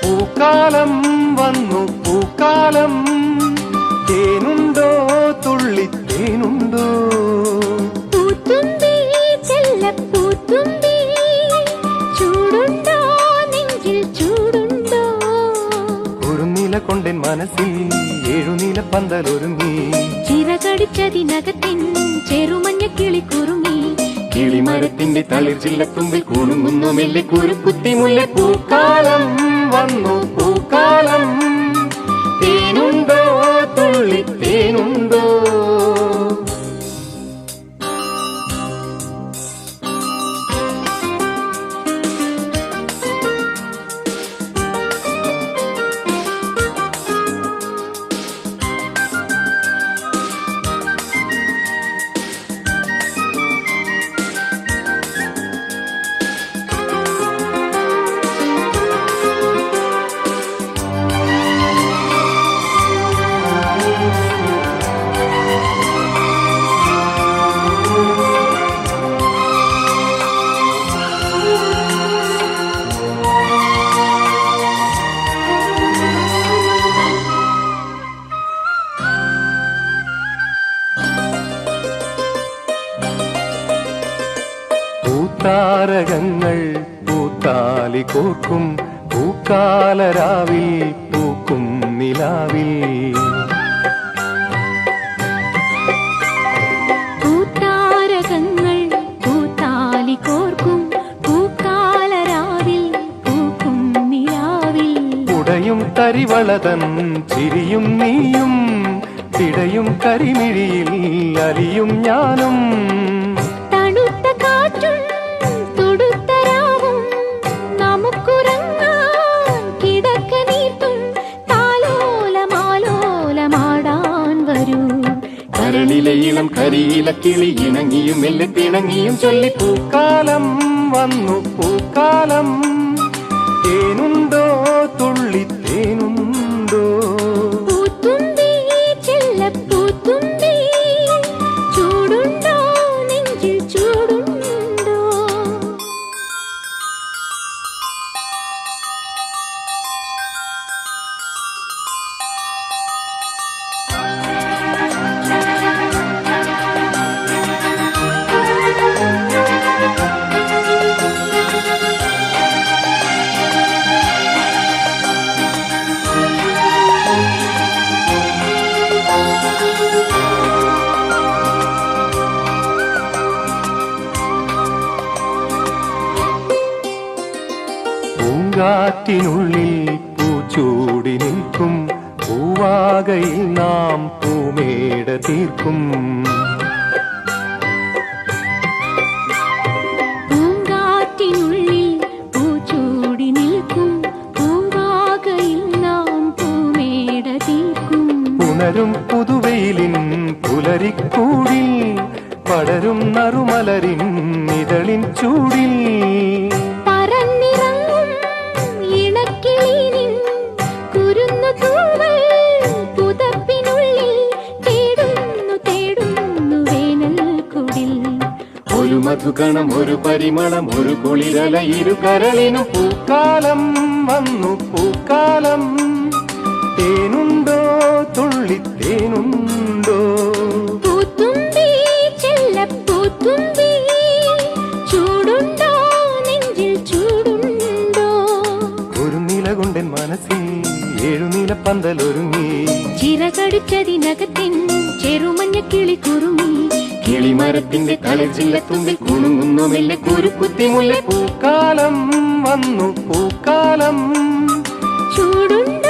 പൂക്കാലം വന്നു പൂക്കാലം, തേനുണ്ടോ തുള്ളിത്തേനുണ്ടോ? പൂത്തുമ്പി ചെല്ലപ്പൂത്തുമ്പി, ചൂടുണ്ടോ നെഞ്ചിൽ ചൂടുണ്ടോ? ഒരു നില കൊണ്ടെൻ മനസ്സിൽ ഏഴുനില പന്തലൊരുങ്ങി, ചിറകടിച്ചതിനകത്തിൻ ചെറുമഞ്ഞ കിളി കുറുങ്ങി. കിളിമരത്തിന്റെ തളിർ ചില്ലത്തുമ്പിൽ കുണുങ്ങുന്നു മെല്ലെ കുരുക്കുത്തി മുല്ല. പൂക്കാലം വന്നു പൂക്കാലം, തേനുണ്ടോ തുള്ളിത്തേനുണ്ടോ? പൂത്താരകങ്ങൾ പൂത്താലി കോർക്കും പൂക്കാലരാവിൽ പൂക്കും നിലാവിൽ. പൂത്താരകങ്ങൾ പൂത്താലി കോർക്കും പൂക്കാലരാവിൽ പൂക്കും നിലാവിൽ. ഉടയും തരിവളതൻ ചിരിയും നീയും, തിടയും കരിമിഴിയിൽ അലിയും ഞാനും. തണുത്ത കാറ്റും തുടുത്തരാവും നമുക്കുറങ്ങാൻ കിടക്ക നീട്ടും, താലോലമാലോലമാടാൻ വരൂ. കരളിലെ ഇളം കരിയില കിളി ഇണങ്ങിയും മെല്ലെ പിണങ്ങിയും ചൊല്ലി. പൂക്കാലം വന്നു പൂക്കാലം, തേനുണ്ടോ തുള്ളിത്തേനുണ്ടോ? പൂത്തുമ്പി ചെല്ലപ്പൂത്തുമ്പി, ചൂടുണ്ടോ നെഞ്ചിൽ ചൂടുണ്ടോ? പൂങ്കാറ്റിനുള്ളിൽ പൂച്ചൂടി നിൽക്കും പൂവാകയിൽ നാം പൂമേട തീർക്കും. പൂങ്കാറ്റിനുള്ളിൽ പൂച്ചൂടി നിൽക്കും പൂവാകയിൽ നാം പൂമേട തീർക്കും. ഉണരും പുതുവെയിലിൻ പുലരിക്കൂടിൽ പടരും നറുമലരിൻ ഇതളിൻ ചൂടിൽ. പറന്നിറങ്ങും ഇണക്കിളിനിൻ കുരുന്നു തൂവൽ പുതപ്പിനുള്ളിൽ തേടുന്നു തേടുന്നു വേനൽക്കുടിൽ. ഒരു മധുകണം ഒരു പരിമളം ഒരു കുളിരല ഇരു കരളിനും. പൂക്കാലം വന്നു പൂക്കാലം, തേനുണ്ടോ തുള്ളിത്തേനുണ്ടോ? പൂത്തുമ്പി ചെല്ലപ്പൂത്തുമ്പി, ചൂടുണ്ടോ നെഞ്ചിൽ ചൂടുണ്ടോ? ഒരു നില കൊണ്ടെൻ മനസ്സിൽ ഏഴുനില പന്തലൊരുങ്ങി, ചിറകടിച്ചതിനകത്തിൻ ചെറുമഞ്ഞ കിളി കുറുങ്ങി. കിളിമരത്തിന്റെ തളിർ ചില്ലത്തുമ്പിൽ കുണുങ്ങുന്നു മെല്ലെ കുരുക്കുത്തി മുല്ല. പൂക്കാലം വന്നു പൂക്കാലം, ചൂടുണ്ടോ